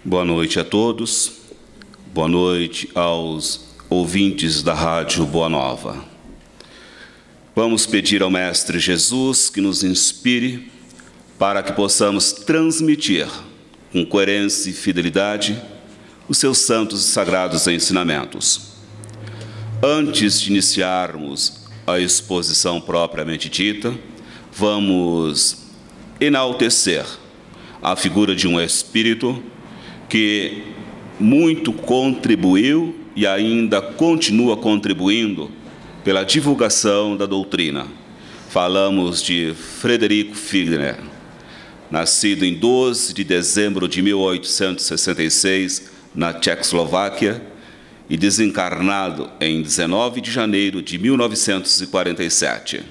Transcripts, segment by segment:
Boa noite a todos. Boa noite aos ouvintes da Rádio Boa Nova. Vamos pedir ao Mestre Jesus que nos inspire para que possamos transmitir com coerência e fidelidade os seus santos e sagrados ensinamentos. Antes de iniciarmos a exposição propriamente dita, vamos enaltecer a figura de um espírito que muito contribuiu e ainda continua contribuindo pela divulgação da doutrina. Falamos de Frederico Figner, nascido em 12 de dezembro de 1866 na Tchecoslováquia e desencarnado em 19 de janeiro de 1947.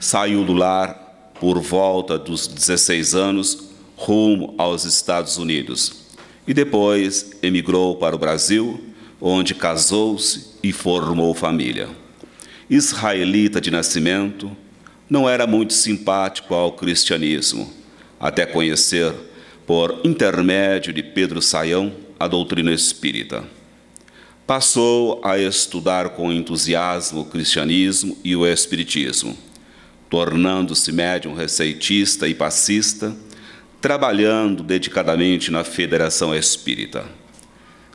Saiu do lar por volta dos 16 anos, rumo aos Estados Unidos, e depois emigrou para o Brasil, onde casou-se e formou família. Israelita de nascimento, não era muito simpático ao cristianismo, até conhecer, por intermédio de Pedro Sayão, a doutrina espírita. Passou a estudar com entusiasmo o cristianismo e o espiritismo, tornando-se médium receitista e passista, trabalhando dedicadamente na Federação Espírita.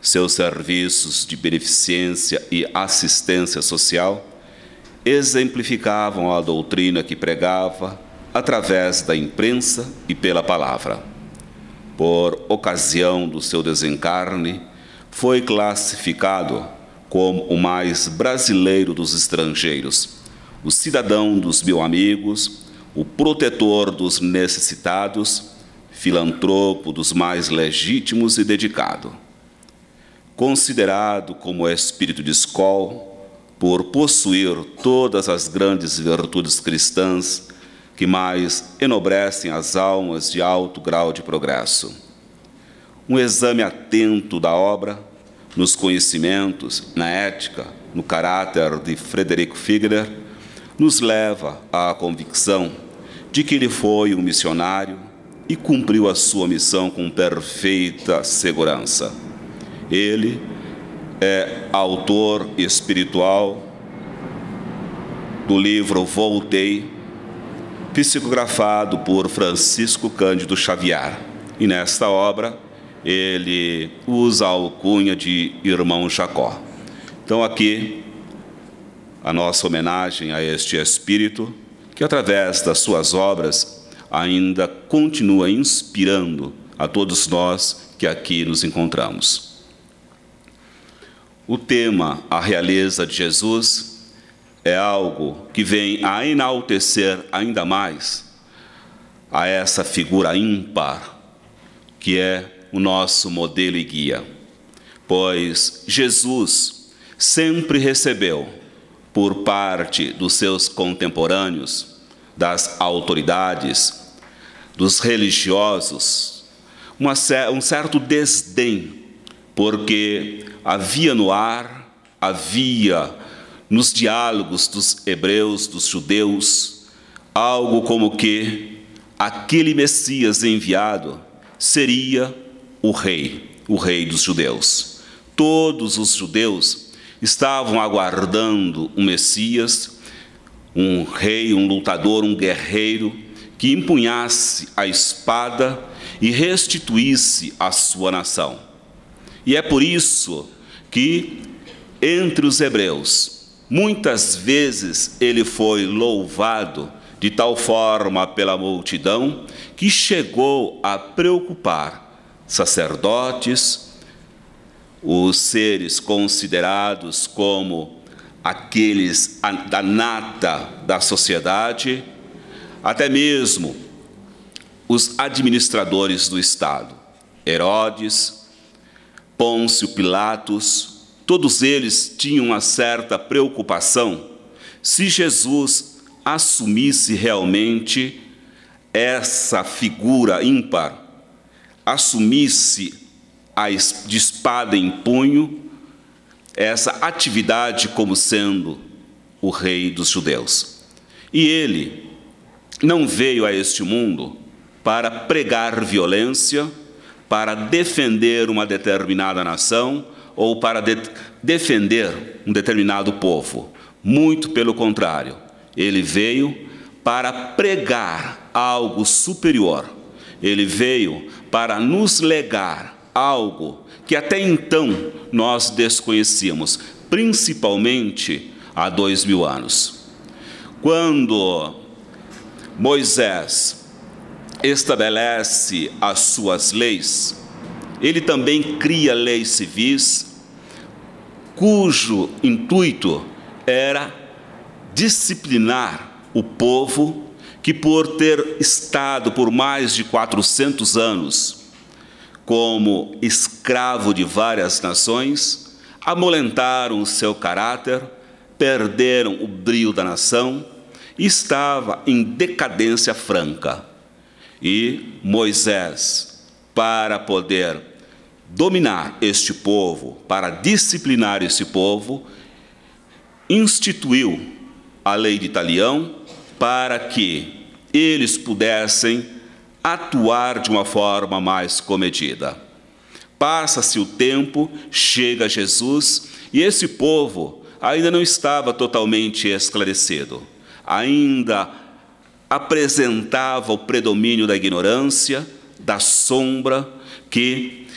Seus serviços de beneficência e assistência social exemplificavam a doutrina que pregava através da imprensa e pela palavra. Por ocasião do seu desencarne, foi classificado como o mais brasileiro dos estrangeiros, o cidadão dos mil amigos, o protetor dos necessitados, filantropo dos mais legítimos e dedicado. Considerado como espírito de escola, por possuir todas as grandes virtudes cristãs que mais enobrecem as almas de alto grau de progresso. Um exame atento da obra, nos conhecimentos, na ética, no caráter de Frederico Figner, nos leva à convicção de que ele foi um missionário e cumpriu a sua missão com perfeita segurança. Ele é autor espiritual do livro Voltei, psicografado por Francisco Cândido Xavier. E nesta obra, ele usa a alcunha de Irmão Jacó. Então, aqui, a nossa homenagem a este espírito, que através das suas obras ainda continua inspirando a todos nós que aqui nos encontramos. O tema, a realeza de Jesus, é algo que vem a enaltecer ainda mais a essa figura ímpar, que é o nosso modelo e guia. Pois Jesus sempre recebeu, por parte dos seus contemporâneos, das autoridades, dos religiosos, um certo desdém, porque havia no ar, havia nos diálogos dos hebreus, dos judeus, algo como que aquele Messias enviado seria o rei dos judeus. Todos os judeus estavam aguardando um Messias, um rei, um lutador, um guerreiro, que empunhasse a espada e restituísse a sua nação. E é por isso que, entre os hebreus, muitas vezes ele foi louvado de tal forma pela multidão que chegou a preocupar sacerdotes, os seres considerados como aqueles da nata da sociedade, até mesmo os administradores do Estado, Herodes, Pôncio Pilatos, todos eles tinham uma certa preocupação se Jesus assumisse realmente essa figura ímpar, assumisse de espada em punho essa atividade como sendo o rei dos judeus. E ele não veio a este mundo para pregar violência, para defender uma determinada nação ou para defender um determinado povo. Muito pelo contrário, ele veio para pregar algo superior. Ele veio para nos legar algo que até então nós desconhecíamos, principalmente há 2000 anos. Quando Moisés estabelece as suas leis, ele também cria leis civis, cujo intuito era disciplinar o povo que, por ter estado por mais de 400 anos como escravo de várias nações, amolentaram o seu caráter, perderam o brio da nação e estava em decadência franca. E Moisés, para poder dominar este povo, para disciplinar esse povo, instituiu a lei de Talião para que eles pudessem atuar de uma forma mais comedida. Passa-se o tempo, chega Jesus, e esse povo ainda não estava totalmente esclarecido. Ainda apresentava o predomínio da ignorância, da sombra, que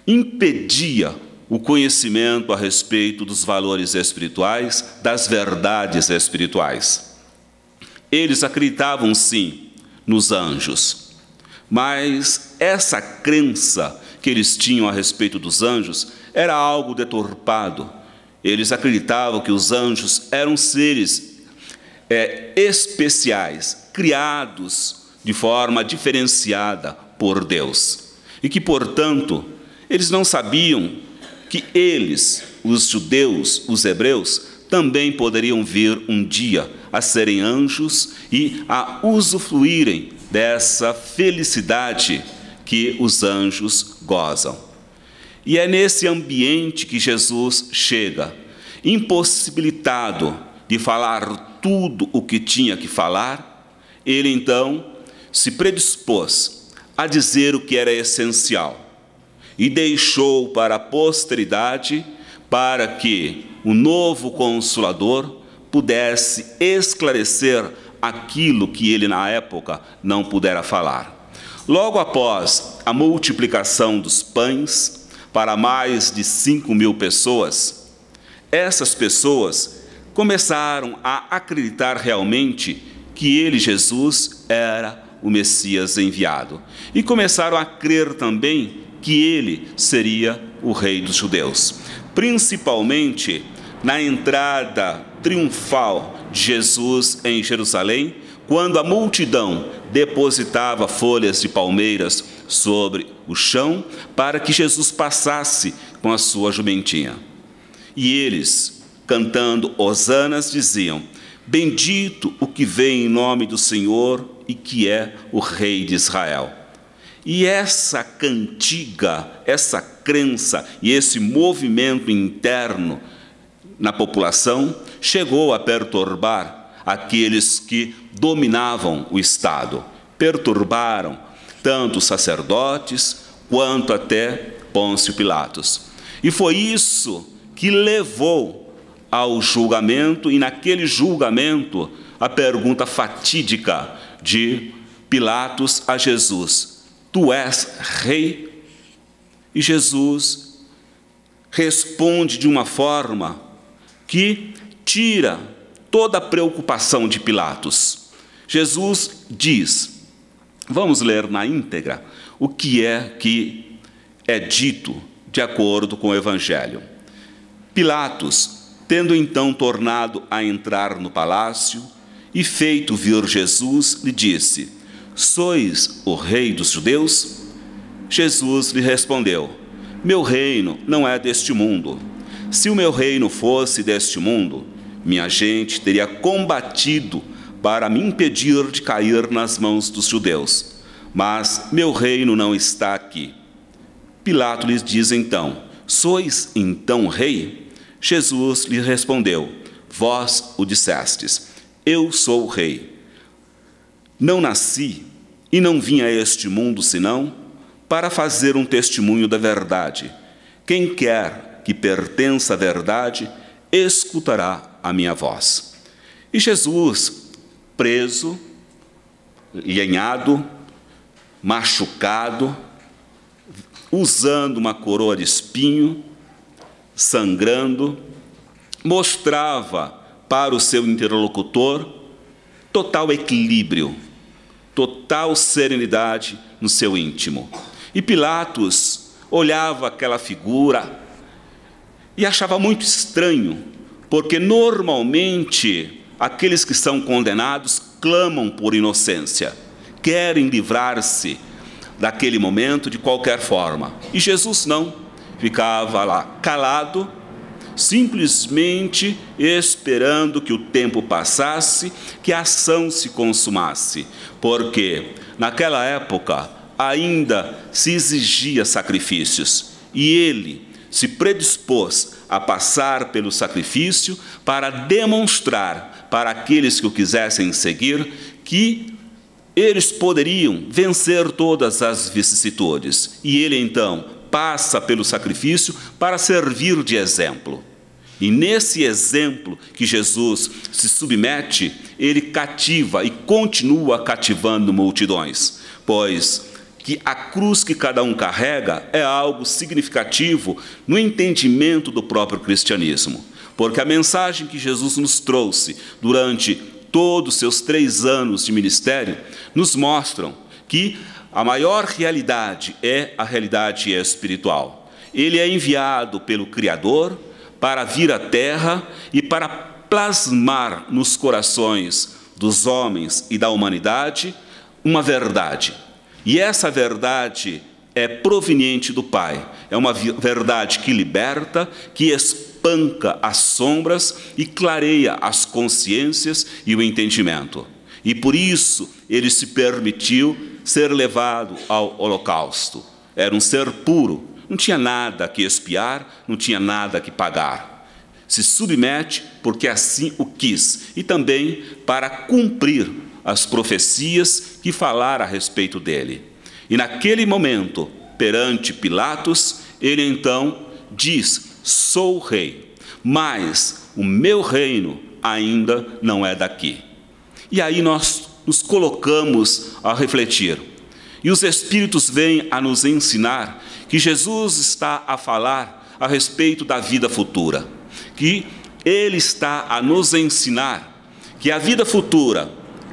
impedia o conhecimento a respeito dos valores espirituais, das verdades espirituais. Eles acreditavam, sim, nos anjos, mas essa crença que eles tinham a respeito dos anjos era algo deturpado. Eles acreditavam que os anjos eram seres especiais, criados de forma diferenciada por Deus, e que, portanto, eles não sabiam que eles, os judeus, os hebreus, também poderiam vir um dia a serem anjos e a usufruírem dessa felicidade que os anjos gozam. E é nesse ambiente que Jesus chega, impossibilitado de falar tudo o que tinha que falar. Ele então se predispôs a dizer o que era essencial e deixou para a posteridade para que o novo Consolador pudesse esclarecer aquilo que ele na época não pudera falar. Logo após a multiplicação dos pães para mais de 5.000 pessoas, essas pessoas começaram a acreditar realmente que ele, Jesus, era o Messias enviado. E começaram a crer também que ele seria o rei dos judeus. Principalmente na entrada triunfal de Jesus em Jerusalém, quando a multidão depositava folhas de palmeiras sobre o chão para que Jesus passasse com a sua jumentinha. E eles, cantando hosanas, diziam: bendito o que vem em nome do Senhor e que é o Rei de Israel. E essa cantiga, essa crença e esse movimento interno na população chegou a perturbar aqueles que dominavam o Estado. Perturbaram tanto os sacerdotes quanto até Pôncio Pilatos. E foi isso que levou ao julgamento, e naquele julgamento a pergunta fatídica de Pilatos a Jesus: tu és rei? E Jesus responde de uma forma que tira toda a preocupação de Pilatos. Jesus diz, vamos ler na íntegra o que é dito de acordo com o Evangelho. Pilatos, tendo então tornado a entrar no palácio e feito vir Jesus, lhe disse: sois o rei dos judeus? Jesus lhe respondeu: meu reino não é deste mundo. Se o meu reino fosse deste mundo, minha gente teria combatido para me impedir de cair nas mãos dos judeus. Mas meu reino não está aqui. Pilatos lhes diz então: sois então rei? Jesus lhe respondeu: vós o dissestes, eu sou o rei. Não nasci e não vim a este mundo senão para fazer um testemunho da verdade. Quem quer que pertença à verdade, escutará a minha voz. E Jesus, preso, lenhado, machucado, usando uma coroa de espinho, sangrando, mostrava para o seu interlocutor total equilíbrio, total serenidade no seu íntimo. E Pilatos olhava aquela figura e achava muito estranho, porque normalmente aqueles que são condenados clamam por inocência, querem livrar-se daquele momento de qualquer forma. E Jesus não, ficava lá calado, simplesmente esperando que o tempo passasse, que a ação se consumasse, porque naquela época ainda se exigia sacrifícios, e ele se predispôs a passar pelo sacrifício para demonstrar para aqueles que o quisessem seguir que eles poderiam vencer todas as vicissitudes. E ele então passa pelo sacrifício para servir de exemplo. E nesse exemplo que Jesus se submete, ele cativa e continua cativando multidões, pois que a cruz que cada um carrega é algo significativo no entendimento do próprio cristianismo, porque a mensagem que Jesus nos trouxe durante todos os seus 3 anos de ministério nos mostram que a maior realidade é a realidade espiritual. Ele é enviado pelo Criador para vir à terra e para plasmar nos corações dos homens e da humanidade uma verdade. E essa verdade é proveniente do Pai. É uma verdade que liberta, que espanca as sombras e clareia as consciências e o entendimento. E por isso ele se permitiu ser levado ao holocausto. Era um ser puro, não tinha nada que expiar, não tinha nada que pagar. Se submete porque assim o quis, e também para cumprir as profecias que falaram a respeito dele. E naquele momento, perante Pilatos, ele então diz: sou o rei, mas o meu reino ainda não é daqui. E aí nós nos colocamos a refletir. E os Espíritos vêm a nos ensinar que Jesus está a falar a respeito da vida futura, que Ele está a nos ensinar que a vida futura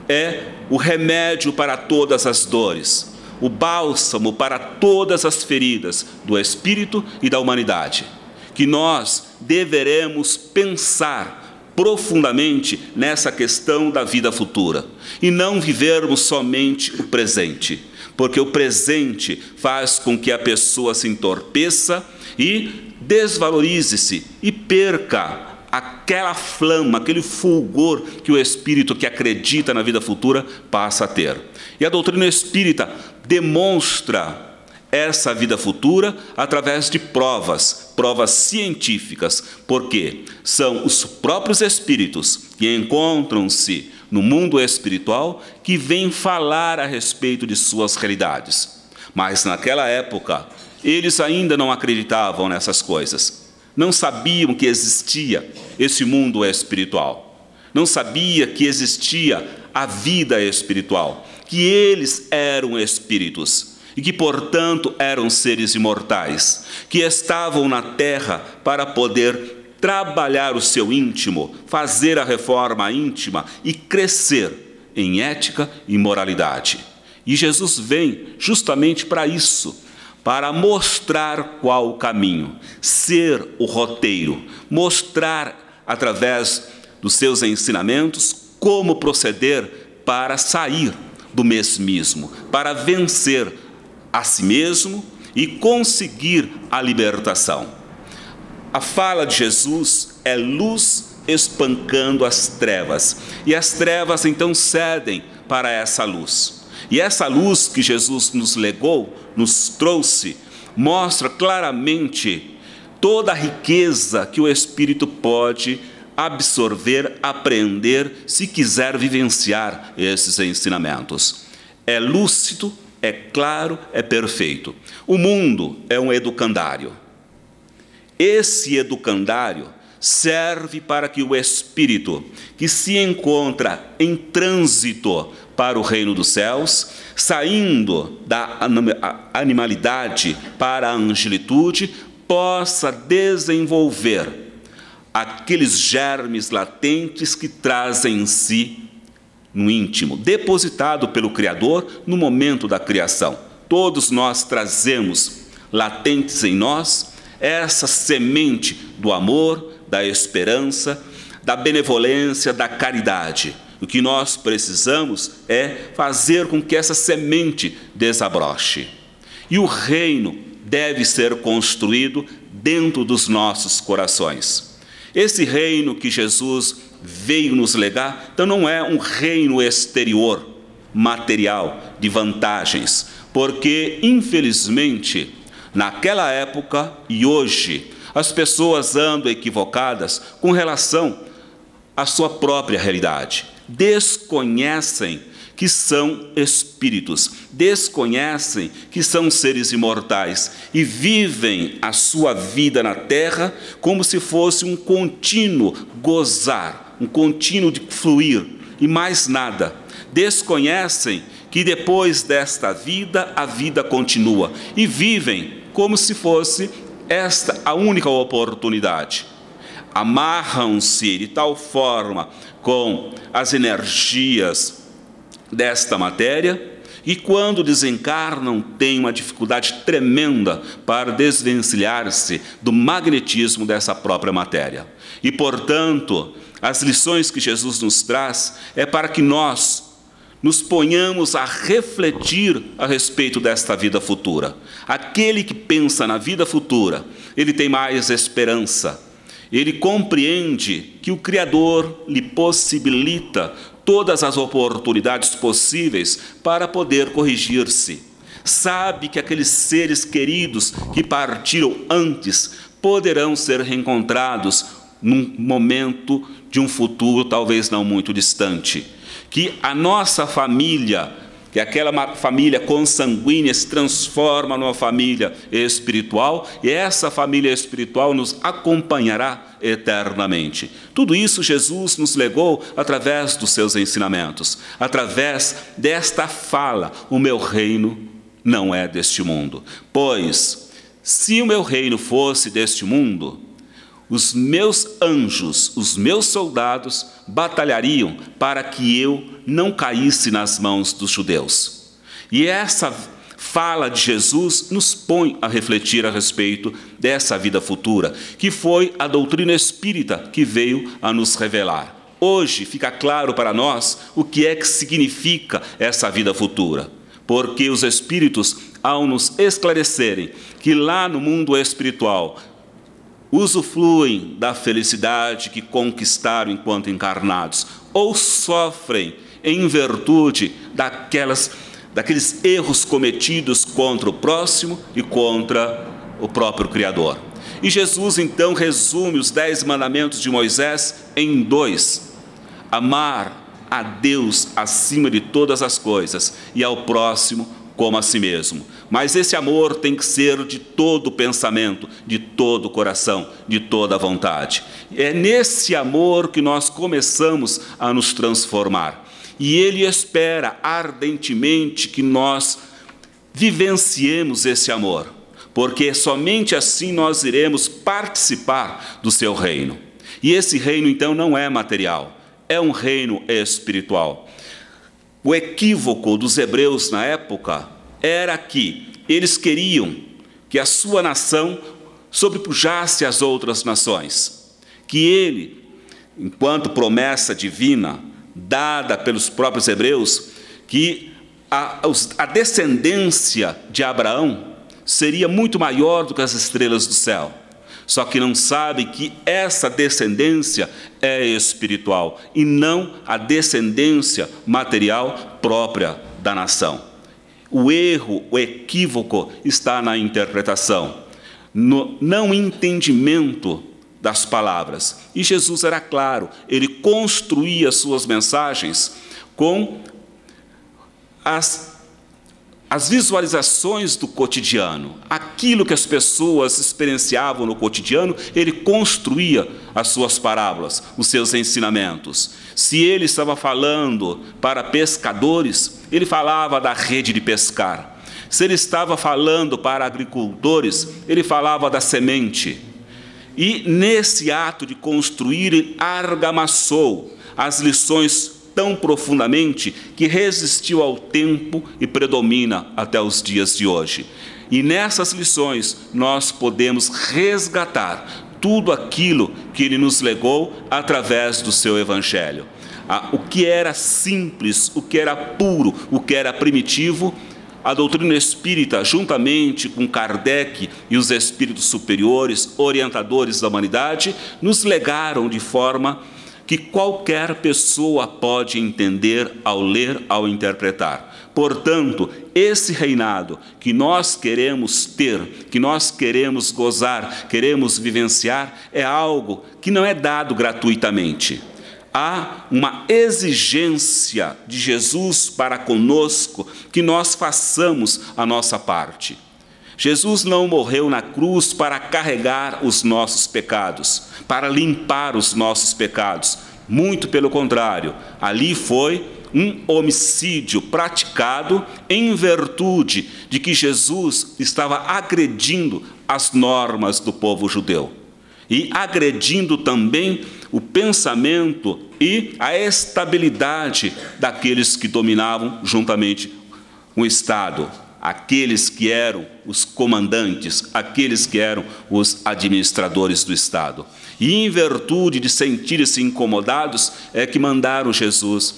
é o remédio para todas as dores, o bálsamo para todas as feridas do espírito e da humanidade, que nós deveremos pensar profundamente nessa questão da vida futura e não vivermos somente o presente, porque o presente faz com que a pessoa se entorpeça e desvalorize-se e perca aquela flama, aquele fulgor que o espírito que acredita na vida futura passa a ter. E a doutrina espírita demonstra essa vida futura através de provas científicas, porque são os próprios espíritos que encontram-se no mundo espiritual que vêm falar a respeito de suas realidades. Mas naquela época, eles ainda não acreditavam nessas coisas. Não sabiam que existia esse mundo espiritual. Não sabia que existia a vida espiritual, que eles eram espíritos e que, portanto, eram seres imortais, que estavam na terra para poder trabalhar o seu íntimo, fazer a reforma íntima e crescer em ética e moralidade. E Jesus vem justamente para isso, para mostrar qual o caminho, ser o roteiro, mostrar através dos seus ensinamentos como proceder para sair do mesmismo, para vencer a si mesmo e conseguir a libertação. A fala de Jesus é luz espancando as trevas, e as trevas então cedem para essa luz. E essa luz que Jesus nos legou, nos trouxe, mostra claramente toda a riqueza que o espírito pode absorver, aprender, se quiser vivenciar esses ensinamentos. É lúcido, é claro, é perfeito. O mundo é um educandário. Esse educandário serve para que o espírito que se encontra em trânsito para o reino dos céus, saindo da animalidade para a angelitude, possa desenvolver aqueles germes latentes que trazem em si no íntimo, depositado pelo Criador no momento da criação. Todos nós trazemos latentes em nós essa semente do amor, da esperança, da benevolência, da caridade. O que nós precisamos é fazer com que essa semente desabroche. E o reino deve ser construído dentro dos nossos corações. Esse reino que Jesus veio nos legar, então não é um reino exterior, material, de vantagens, porque, infelizmente, naquela época e hoje, as pessoas andam equivocadas com relação à sua própria realidade. Desconhecem que são espíritos, desconhecem que são seres imortais e vivem a sua vida na terra como se fosse um contínuo gozar, um contínuo de fluir e mais nada. Desconhecem que depois desta vida, a vida continua e vivem como se fosse esta a única oportunidade. Amarram-se de tal forma com as energias desta matéria, e quando desencarnam, têm uma dificuldade tremenda para desvencilhar-se do magnetismo dessa própria matéria. E, portanto, as lições que Jesus nos traz é para que nós nos ponhamos a refletir a respeito desta vida futura. Aquele que pensa na vida futura, ele tem mais esperança. Ele compreende que o Criador lhe possibilita todas as oportunidades possíveis para poder corrigir-se. Sabe que aqueles seres queridos que partiram antes poderão ser reencontrados num momento de um futuro talvez não muito distante. Que a nossa família, que aquela família consanguínea se transforma numa família espiritual, e essa família espiritual nos acompanhará eternamente. Tudo isso Jesus nos legou através dos seus ensinamentos, através desta fala: o meu reino não é deste mundo. Pois, se o meu reino fosse deste mundo, os meus anjos, os meus soldados, batalhariam para que eu não caísse nas mãos dos judeus. E essa fala de Jesus nos põe a refletir a respeito dessa vida futura, que foi a doutrina espírita que veio a nos revelar. Hoje fica claro para nós o que é que significa essa vida futura, porque os espíritos, ao nos esclarecerem que lá no mundo espiritual usufruem da felicidade que conquistaram enquanto encarnados, ou sofrem em virtude daqueles erros cometidos contra o próximo e contra o próprio Criador. E Jesus, então, resume os 10 mandamentos de Moisés em 2. Amar a Deus acima de todas as coisas e ao próximo como a si mesmo. Mas esse amor tem que ser de todo o pensamento, de todo o coração, de toda a vontade. É nesse amor que nós começamos a nos transformar. E Ele espera ardentemente que nós vivenciemos esse amor, porque somente assim nós iremos participar do seu reino. E esse reino, então, não é material, é um reino espiritual. O equívoco dos hebreus na época era que eles queriam que a sua nação sobrepujasse as outras nações, que ele, enquanto promessa divina dada pelos próprios hebreus, que a descendência de Abraão seria muito maior do que as estrelas do céu. Só que não sabe que essa descendência é espiritual e não a descendência material própria da nação. O erro, o equívoco está na interpretação, no não entendimento das palavras. E Jesus era claro, ele construía suas mensagens com as visualizações do cotidiano, aquilo que as pessoas experienciavam no cotidiano, ele construía as suas parábolas, os seus ensinamentos. Se ele estava falando para pescadores, ele falava da rede de pescar. Se ele estava falando para agricultores, ele falava da semente. E nesse ato de construir, ele argamassou as lições tão profundamente que resistiu ao tempo e predomina até os dias de hoje. E nessas lições nós podemos resgatar tudo aquilo que ele nos legou através do seu evangelho. O que era simples, o que era puro, o que era primitivo, a doutrina espírita, juntamente com Kardec e os espíritos superiores, orientadores da humanidade, nos legaram de forma que qualquer pessoa pode entender ao ler, ao interpretar. Portanto, esse reinado que nós queremos ter, que nós queremos gozar, queremos vivenciar, é algo que não é dado gratuitamente. Há uma exigência de Jesus para conosco que nós façamos a nossa parte. Jesus não morreu na cruz para carregar os nossos pecados, para limpar os nossos pecados. Muito pelo contrário, ali foi um homicídio praticado em virtude de que Jesus estava agredindo as normas do povo judeu e agredindo também o pensamento e a estabilidade daqueles que dominavam juntamente o Estado, aqueles que eram os comandantes, aqueles que eram os administradores do Estado. E em virtude de sentirem-se incomodados, é que mandaram Jesus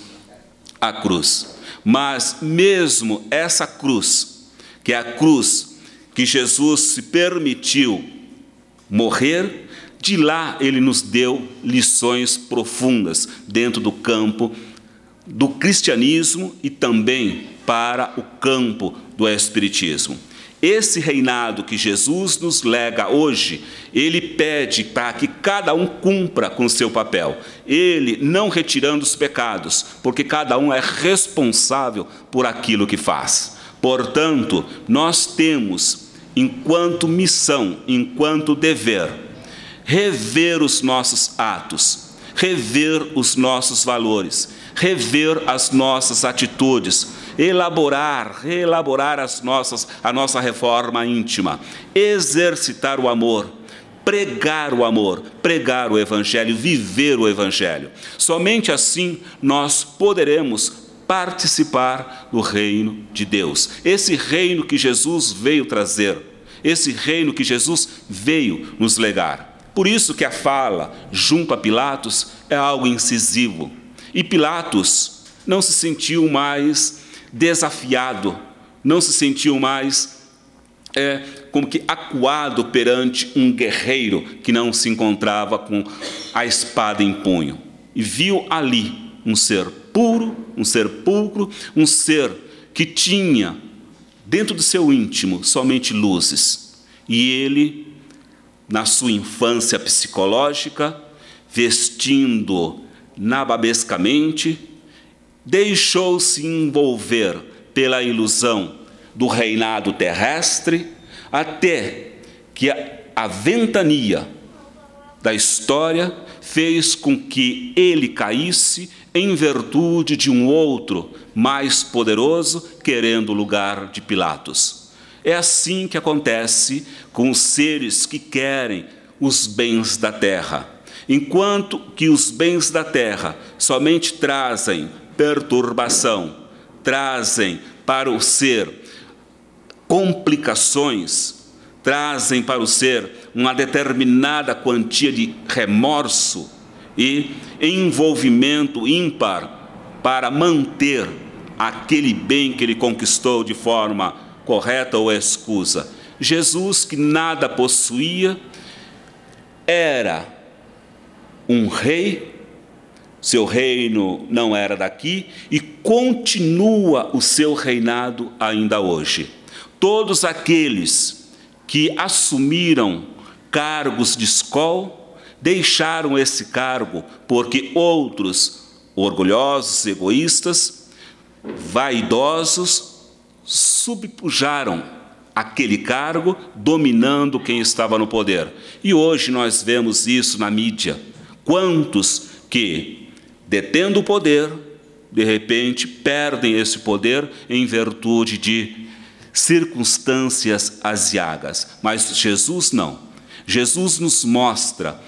à cruz. Mas mesmo essa cruz, que é a cruz que Jesus se permitiu morrer, de lá ele nos deu lições profundas dentro do campo do cristianismo e também para o campo do espiritismo. Esse reinado que Jesus nos lega hoje, ele pede para que cada um cumpra com o seu papel. Ele não retirando os pecados, porque cada um é responsável por aquilo que faz. Portanto, nós temos, enquanto missão, enquanto dever, rever os nossos atos, rever os nossos valores, rever as nossas atitudes, reelaborar a nossa reforma íntima, exercitar o amor, pregar o Evangelho, viver o Evangelho. Somente assim nós poderemos participar do reino de Deus. Esse reino que Jesus veio trazer, esse reino que Jesus veio nos legar. Por isso que a fala junto a Pilatos é algo incisivo. E Pilatos não se sentiu mais desafiado, não se sentiu mais como que acuado perante um guerreiro que não se encontrava com a espada em punho. E viu ali um ser puro, um ser pulcro, um ser que tinha dentro do seu íntimo somente luzes. E ele, na sua infância psicológica, vestindo nababescamente, deixou-se envolver pela ilusão do reinado terrestre, até que a ventania da história fez com que ele caísse em virtude de um outro mais poderoso querendo o lugar de Pilatos. É assim que acontece com os seres que querem os bens da terra. Enquanto que os bens da terra somente trazem perturbação, trazem para o ser complicações, trazem para o ser uma determinada quantia de remorso e envolvimento ímpar para manter aquele bem que ele conquistou de forma correta ou escusa. Jesus, que nada possuía, era um rei, seu reino não era daqui e continua o seu reinado ainda hoje. Todos aqueles que assumiram cargos de escol deixaram esse cargo porque outros, orgulhosos, egoístas, vaidosos, subpujaram aquele cargo, dominando quem estava no poder. E hoje nós vemos isso na mídia. Quantos que, detendo o poder, de repente perdem esse poder em virtude de circunstâncias aziagas. Mas Jesus não. Jesus nos mostra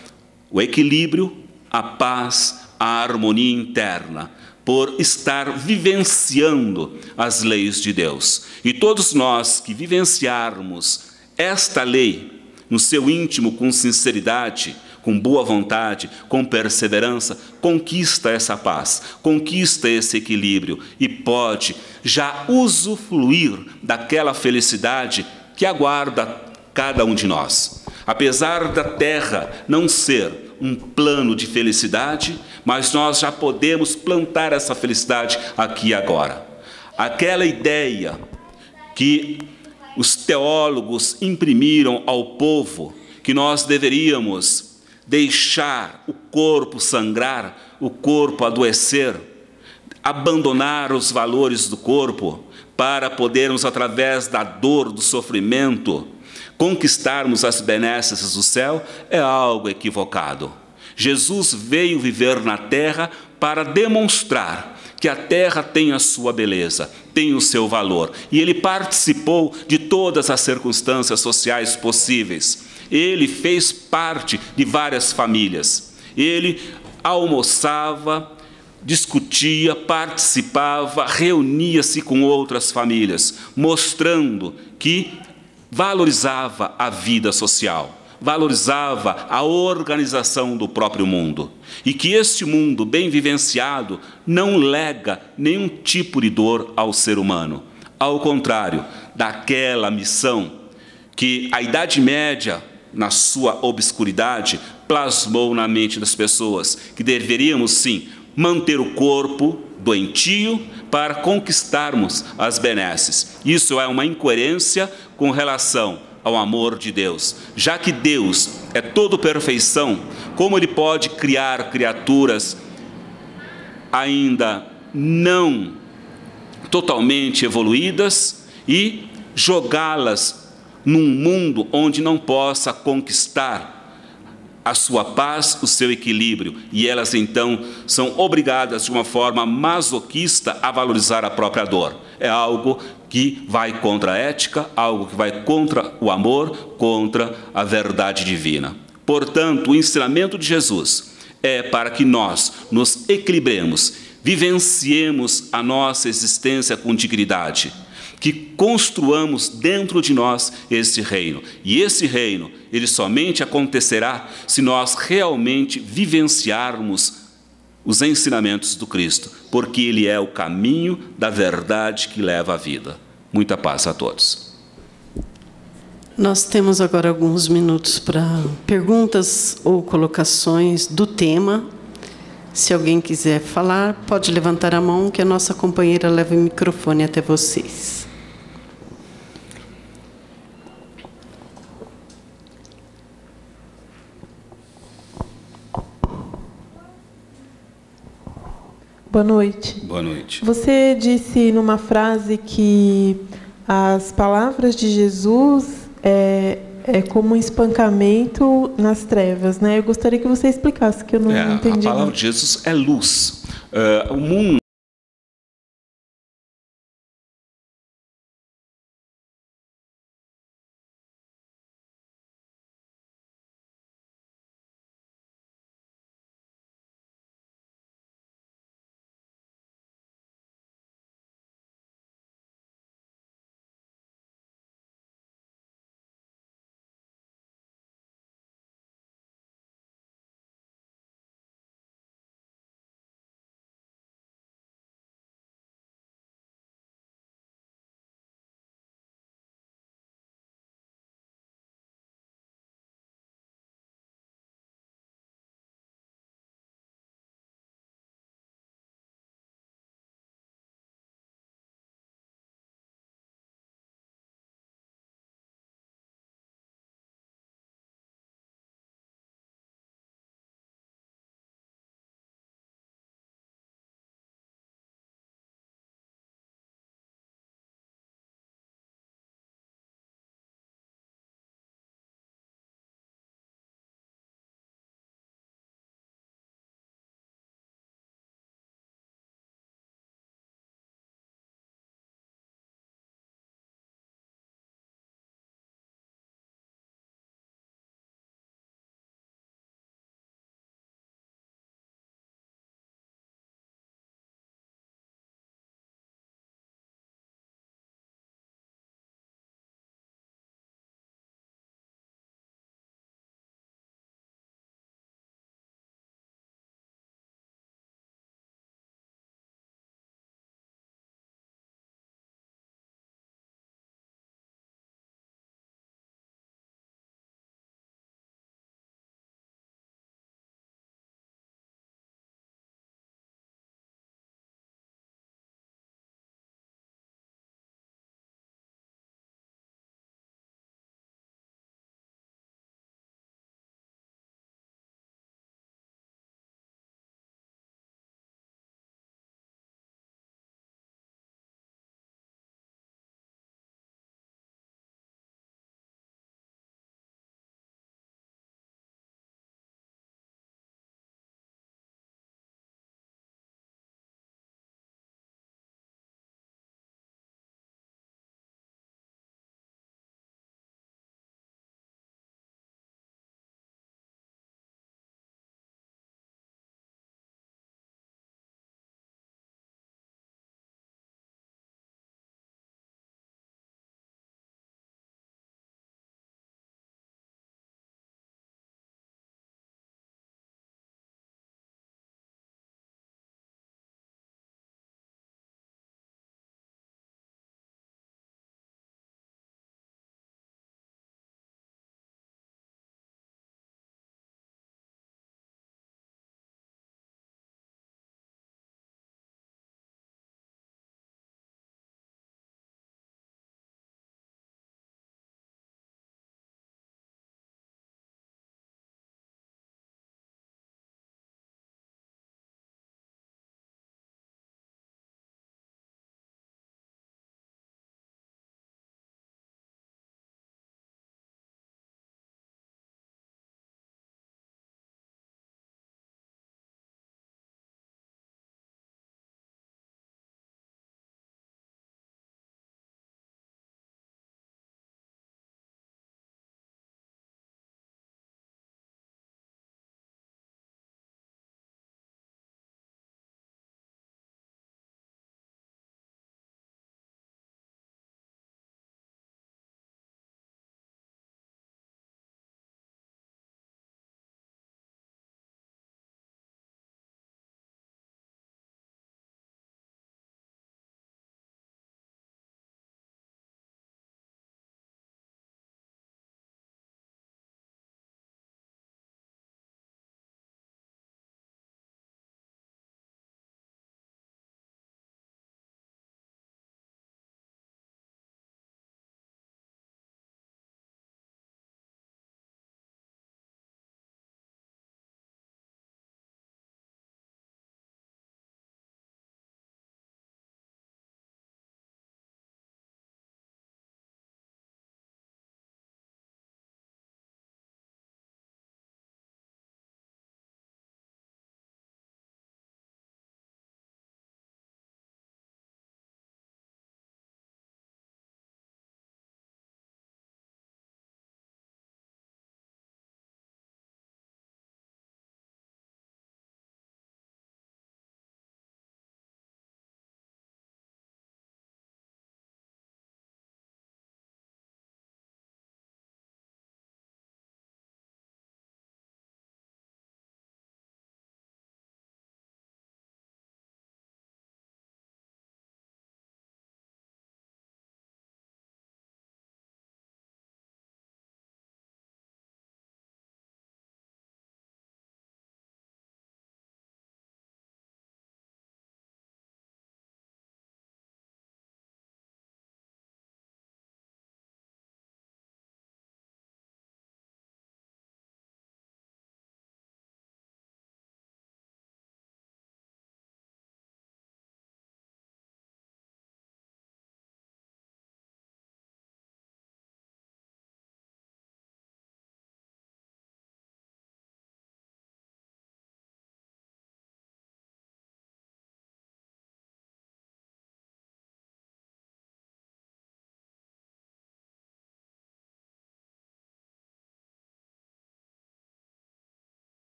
o equilíbrio, a paz, a harmonia interna, por estar vivenciando as leis de Deus. E todos nós que vivenciarmos esta lei no seu íntimo, com sinceridade, com boa vontade, com perseverança, conquista essa paz, conquista esse equilíbrio e pode já usufruir daquela felicidade que aguarda cada um de nós. Apesar da terra não ser um plano de felicidade, mas nós já podemos plantar essa felicidade aqui e agora. Aquela ideia que os teólogos imprimiram ao povo, que nós deveríamos deixar o corpo sangrar, o corpo adoecer, abandonar os valores do corpo, para podermos, através da dor, do sofrimento, conquistarmos as benesses do céu, é algo equivocado. Jesus veio viver na terra para demonstrar que a terra tem a sua beleza, tem o seu valor. E ele participou de todas as circunstâncias sociais possíveis. Ele fez parte de várias famílias. Ele almoçava, discutia, participava, reunia-se com outras famílias, mostrando que valorizava a vida social, valorizava a organização do próprio mundo. E que este mundo bem vivenciado não lega nenhum tipo de dor ao ser humano. Ao contrário, daquela missão que a Idade Média, na sua obscuridade, plasmou na mente das pessoas, que deveríamos, sim, manter o corpo doentio para conquistarmos as benesses. Isso é uma incoerência com relação ao amor de Deus. Já que Deus é todo perfeição, como Ele pode criar criaturas ainda não totalmente evoluídas e jogá-las num mundo onde não possa conquistar a sua paz, o seu equilíbrio, e elas então são obrigadas de uma forma masoquista a valorizar a própria dor. É algo que vai contra a ética, algo que vai contra o amor, contra a verdade divina. Portanto, o ensinamento de Jesus é para que nós nos equilibremos, vivenciemos a nossa existência com dignidade, que construamos dentro de nós esse reino. E esse reino, ele somente acontecerá se nós realmente vivenciarmos os ensinamentos do Cristo, porque Ele é o caminho da verdade que leva à vida. Muita paz a todos. Nós temos agora alguns minutos para perguntas ou colocações do tema. Se alguém quiser falar, pode levantar a mão, que a nossa companheira leva o microfone até vocês. Boa noite. Boa noite. Você disse numa frase que as palavras de Jesus é como um espancamento nas trevas, né? Eu gostaria que você explicasse, que eu não entendi. A palavra de Jesus é luz. O mundo